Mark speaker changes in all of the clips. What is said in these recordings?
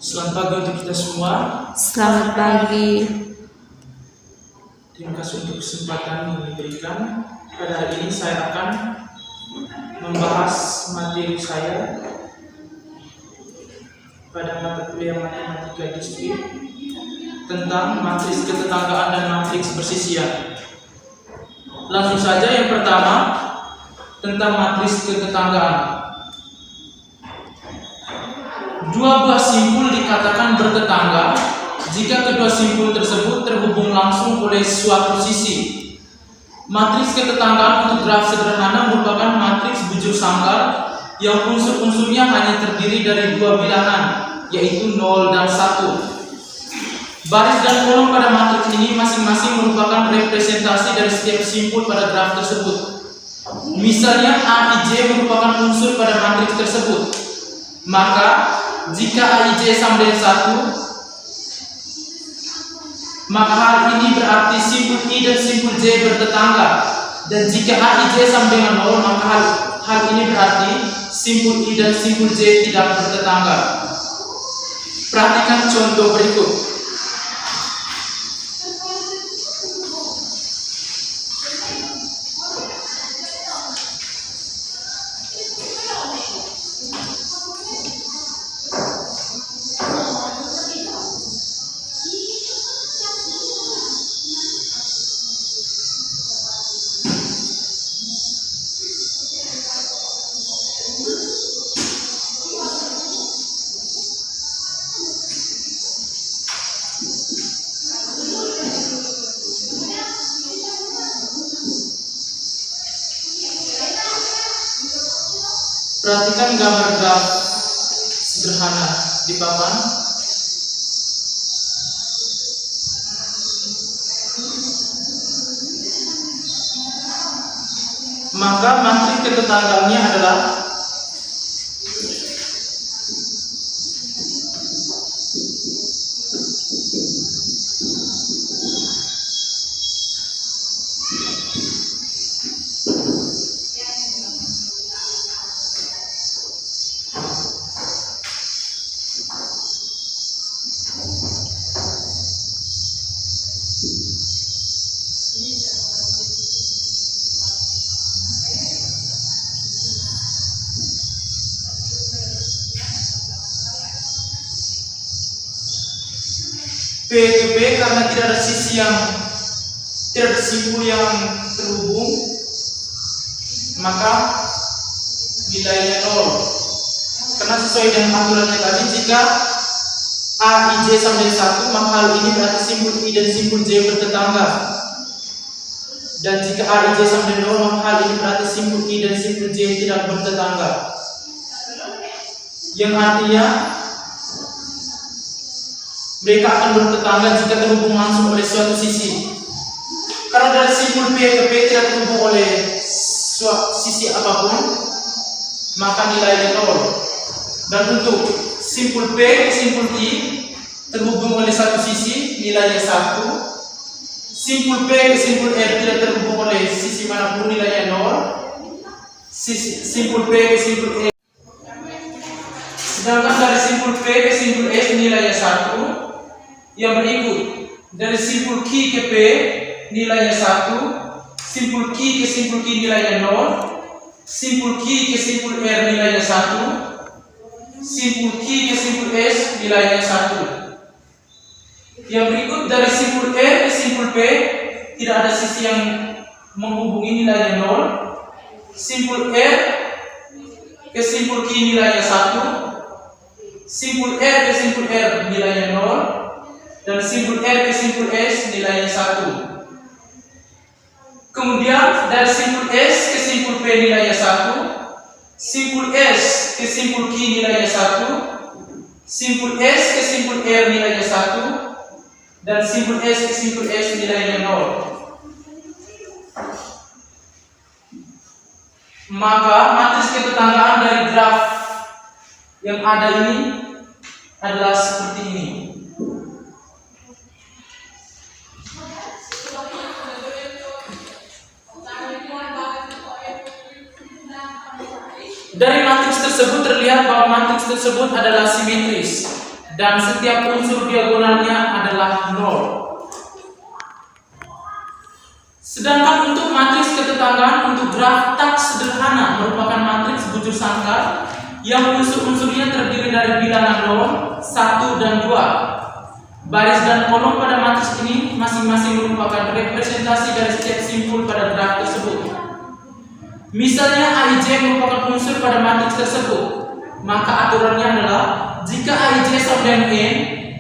Speaker 1: Selamat pagi untuk kita semua.
Speaker 2: Selamat pagi.
Speaker 1: Terima kasih untuk kesempatan yang diberikan. Pada hari ini saya akan membahas materi saya pada mata kuliah matematika distrik tentang matriks ketetanggaan dan matriks persisian. Langsung saja, yang pertama tentang matriks ketetanggaan. Dua buah simpul dikatakan bertetangga jika kedua simpul tersebut terhubung langsung oleh suatu sisi. Matriks ketetanggaan untuk graf sederhana merupakan matriks bujur sangkar yang unsur-unsurnya hanya terdiri dari dua bilangan, yaitu 0 dan 1. Baris dan kolom pada matriks ini masing-masing merupakan representasi dari setiap simpul pada graf tersebut. Misalnya AIJ merupakan unsur pada matriks tersebut. Maka jika AIJ sama dengan 1, maka hal ini berarti simpul I dan simpul J bertetangga. Dan jika AIJ sama dengan 0, maka hal ini berarti simpul I dan simpul J tidak bertetangga. Perhatikan contoh berikut. Perhatikan gambar graf sederhana di papan. Maka matriks ketetanggaannya adalah P ke P karena tidak ada sisi yang tidak ada simpul yang terhubung, maka nilainya 0. Karena sesuai dengan aturannya tadi, jika AIJ sama dengan 1, maka hal ini berarti simpul I dan simpul J bertetangga. Dan jika AIJ sama dengan 0, maka hal ini berarti simpul I dan simpul J tidak bertetangga. Yang artinya mereka akan bertetangga jika terhubung langsung oleh suatu sisi. Karena dari simpul P ke P tidak terhubung oleh sisi apapun, maka nilainya 0. Dan untuk simpul P ke simpul I terhubung oleh satu sisi, nilainya 1. Simpul P ke simpul R tidak terhubung oleh sisi manapun, nilainya 0. Simpul P ke simpul E. Sedangkan dari simpul P ke simpul S nilainya 1. Yang berikut, dari simpul Q ke P nilainya 1, simpul Q ke simpul Q nilainya 0, simpul Q ke simpul R nilainya 1, simpul Q ke simpul S nilainya 1. Yang berikut, dari simpul R ke simpul P tidak ada sisi yang menghubungi, nilainya 0. Simpul R ke simpul Q nilainya 1, simpul R ke simpul R nilainya 0, dan simpul R ke simpul S nilainya 1. Kemudian dari simpul S ke simpul P nilainya 1, simpul S ke simpul Q nilainya 1, simpul S ke simpul R nilainya 1, dan simpul S ke simpul S nilainya 0. Maka matriks ketetanggaan dari graf yang ada ini adalah seperti ini. Dari matriks tersebut terlihat bahwa matriks tersebut adalah simetris. dan setiap unsur diagonalnya adalah 0. Sedangkan untuk matriks ketetanggaan untuk graf tak sederhana merupakan matriks bujur sangkar yang unsur-unsurnya terdiri dari bilangan 0, 1, dan 2. Baris dan kolom pada matriks ini masing-masing merupakan representasi dari setiap simpul pada graf tersebut. Misalnya Aij merupakan unsur pada matriks tersebut, maka aturannya adalah jika Aij sama dengan n,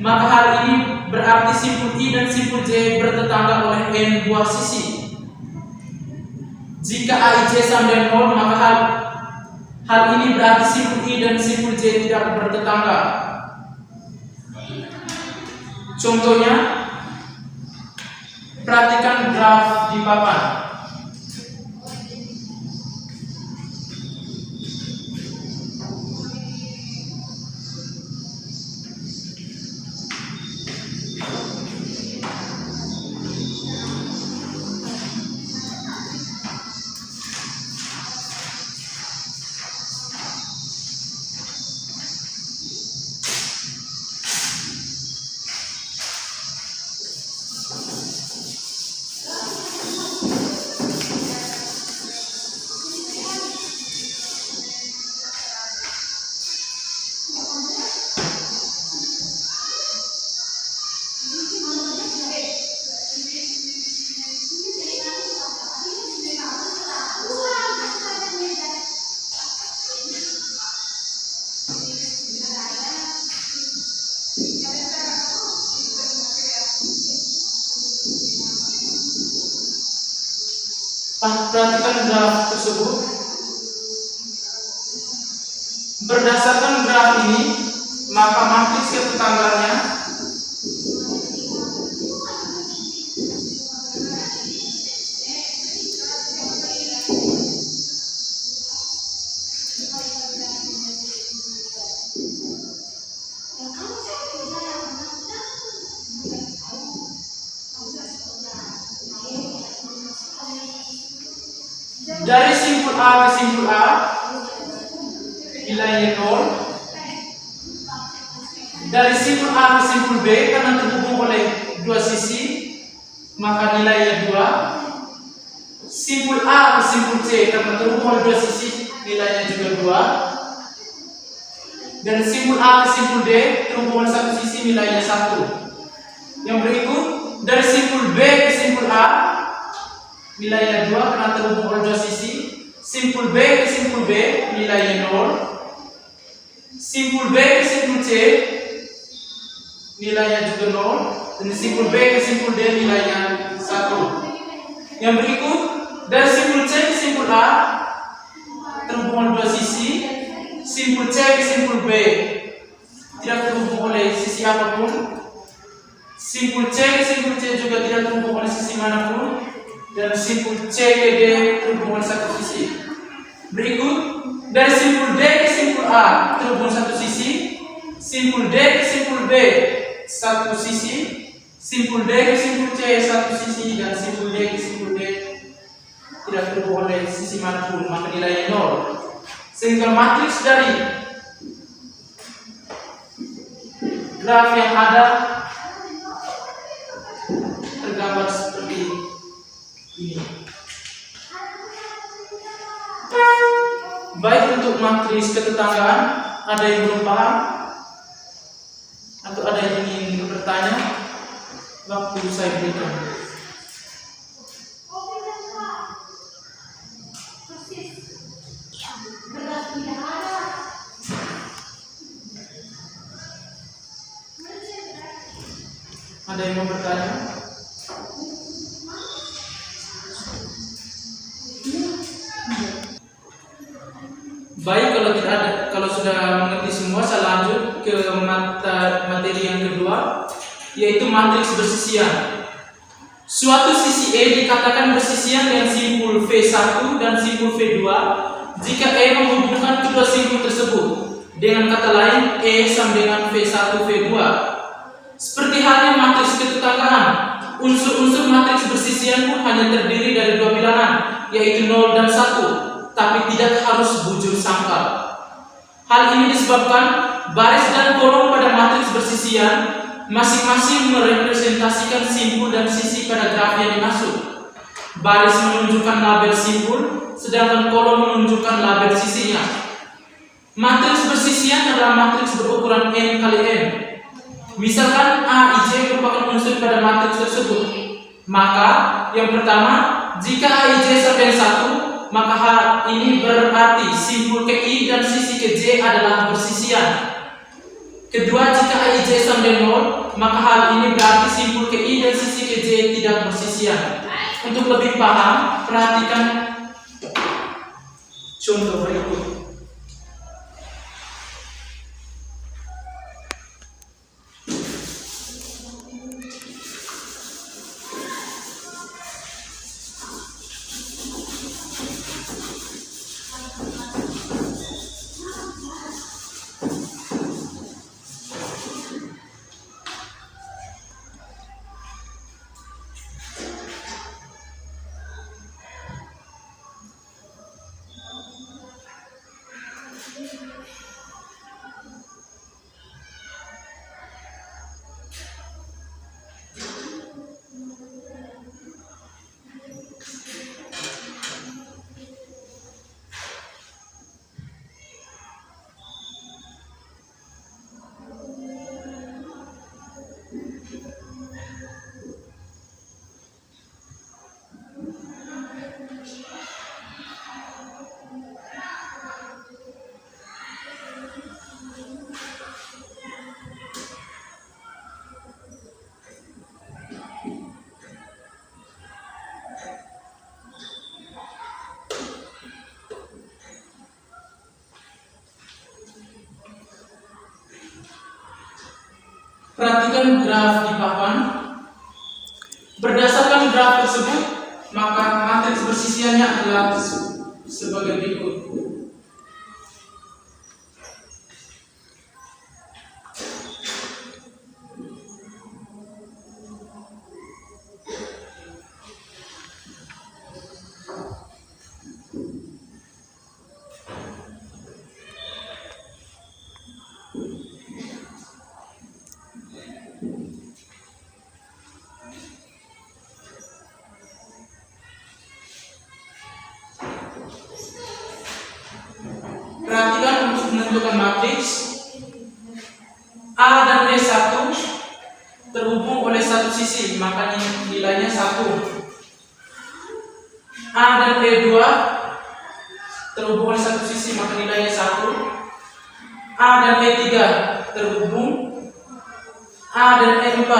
Speaker 1: maka hal ini berarti simpul I dan simpul J bertetangga oleh n buah sisi. Jika Aij sama dengan 0, maka hal ini berarti simpul I dan simpul J tidak bertetangga. Contohnya, perhatikan graf di papan. Perhatikan graf tersebut. Berdasarkan graf ini, maka matriks ketetanggaannya dari simpul A ke simpul A nilainya 0. Dari simpul A ke simpul B karena terhubung oleh dua sisi maka nilainya 2. Simpul A ke simpul C karena terhubung oleh dua sisi nilainya juga 2. Dan simpul A ke simpul D terhubung oleh satu sisi nilainya 1. Yang berikut dari simpul B ke simpul A nilainya 2 karena terhubung oleh dua sisi. Simpul B ke simpul B nilainya 0. Simpul B ke simpul C nilainya juga 0. Dan simpul B ke simpul D nilainya 1. Yang berikut dari simpul C ke simpul A terhubung oleh dua sisi. Simpul C ke simpul B tidak terhubung oleh sisi apapun. Simpul C ke simpul C juga tidak terhubung oleh sisi manapun. Dan simpul C ke D terhubung oleh satu sisi. Berikut dari simpul D ke simpul A terhubung satu sisi. Simpul D ke simpul B satu sisi. Simpul D ke simpul C satu sisi. Dan simpul D ke simpul D tidak terhubung oleh sisi manapun, maka nilainya 0. Sehingga matriks dari graf yang ada tergambar seperti ini. Baik untuk matriks ketetanggaan, ada yang belum paham atau ada yang ingin bertanya, waktu saya berikan. Ada yang mau bertanya? Baik, kalau sudah mengerti semua, saya lanjut ke materi yang kedua, yaitu matriks bersisian. Suatu sisi E dikatakan bersisian dengan simpul V1 dan simpul V2 jika E menghubungkan kedua simpul tersebut. Dengan kata lain, E sama dengan V1 V2. Seperti halnya matriks ketetanggaan, unsur-unsur matriks bersisian pun hanya terdiri dari dua bilangan, yaitu 0 dan 1. Tapi tidak harus bujur sangkar. Hal ini disebabkan baris dan kolom pada matriks bersisian, masing-masing merepresentasikan simpul dan sisi pada graf yang dimaksud. Baris menunjukkan label simpul, sedangkan kolom menunjukkan label sisinya. Matriks bersisian adalah matriks berukuran n kali n. Misalkan A, I, J merupakan unsur pada matriks tersebut. Maka yang pertama, jika A, I, J sama 1, maka hal ini berarti simpul ke I dan sisi ke J adalah bersisian. Kedua, jika A, I, J sama 0, maka hal ini berarti simpul ke I dan sisi ke J tidak bersisian. Untuk lebih paham, perhatikan contoh berikut. Perhatikan graf di papan. Berdasarkan graf tersebut, maka matriks bersisiannya adalah sebagai berikut. Perhatikan untuk menentukan matriks A dan E1 terhubung oleh satu sisi, maka nilainya 1. A dan E2 terhubung oleh satu sisi, maka nilainya 1. A dan E3 terhubung, A dan E4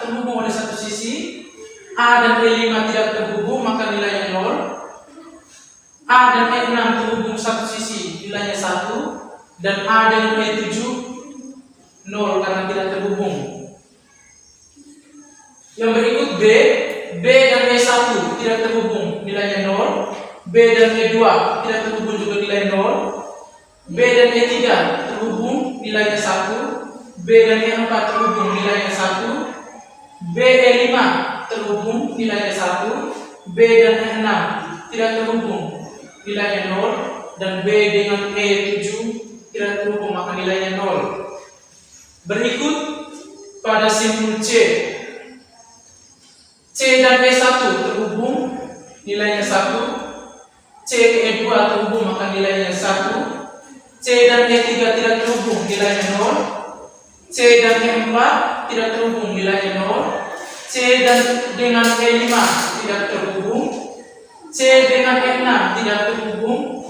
Speaker 1: terhubung oleh satu sisi, A dan E5 tidak terhubung, maka nilainya 0. A dan E6 terhubung satu sisi, nilainya 1, dan A dan E7 0 karena tidak terhubung. Yang berikut B dan E1 tidak terhubung, nilainya 0. B dan E2 tidak terhubung juga nilai 0. B dan E3 terhubung, nilainya 1. B dan E4 terhubung, nilainya 1. B E5 terhubung, nilainya 1. B dan E6 tidak terhubung, nilainya 0, dan B dengan E7 tidak terhubung, maka nilainya 0. Berikut pada simpul C dan E1 terhubung, nilainya 1. C ke E2 terhubung, maka nilainya 1. C dan E3 tidak terhubung, nilainya 0. C dan E4 tidak terhubung, nilainya 0. C dengan E5 tidak terhubung. C dengan E6 tidak terhubung,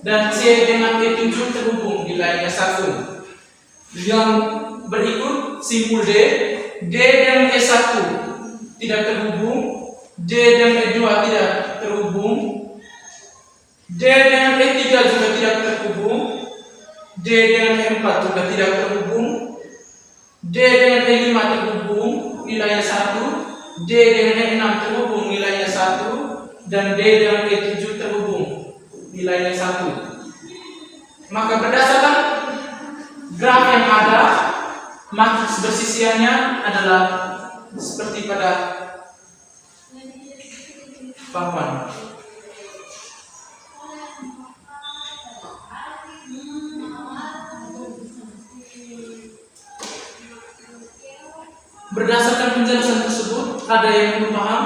Speaker 1: dan C dengan E7 terhubung, nilainya 1. Yang berikut simpul D dan E1 tidak terhubung, D dan E2 tidak terhubung, D dengan E3 juga tidak terhubung, D dengan E4 juga tidak terhubung, D dengan E5 terhubung, nilainya 1. D dengan E6 terhubung, nilainya 1. Dan D dengan E7 terhubung, nilainya 1. Maka berdasarkan graf yang ada, matriks bersisiannya adalah seperti pada papan. Berdasarkan penjelasan tersebut, ada yang belum paham?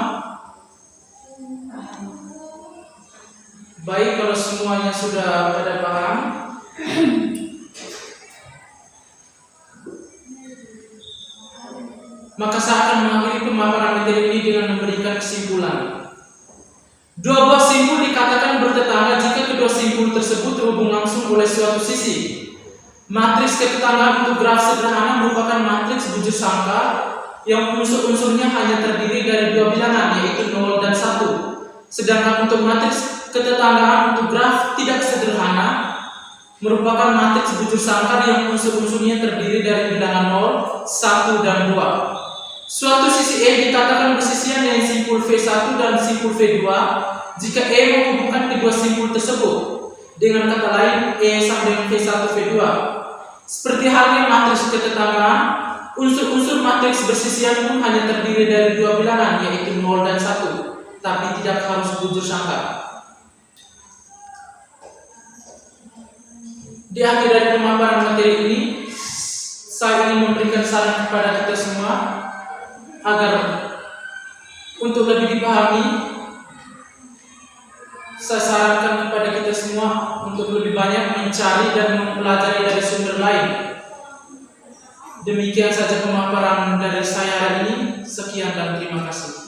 Speaker 1: Baik, kalau semuanya sudah pada paham, maka saya akan mengakhiri pemaparan materi ini dengan memberikan kesimpulan. Dua buah simpul dikatakan bertetangga jika kedua simpul tersebut terhubung langsung oleh suatu sisi. Matriks ketetanggaan untuk graf sederhana merupakan matriks bujur sangka yang unsur-unsurnya hanya terdiri dari dua bilangan, yaitu 0 dan 1. Sedangkan untuk matriks ketetanggaan untuk graf tidak sederhana merupakan matriks bujur sangkar yang unsur-unsurnya terdiri dari bilangan 0, 1, dan 2. Suatu sisi E dikatakan bersisian dengan simpul V1 dan simpul V2 jika E menghubungkan kedua simpul tersebut. Dengan kata lain, E sama dengan V1 V2. Seperti halnya matriks ketetanggaan, unsur-unsur matriks bersisian pun hanya terdiri dari dua bilangan, yaitu 0 dan 1, tapi tidak harus bujur sangkar. Di akhir dari pemaparan materi ini, saya ingin memberikan saran kepada kita semua agar untuk lebih dipahami. Saya sarankan kepada kita semua untuk lebih banyak mencari dan mempelajari dari sumber lain. Demikian saja pemaparan dari saya hari ini. Sekian dan terima kasih.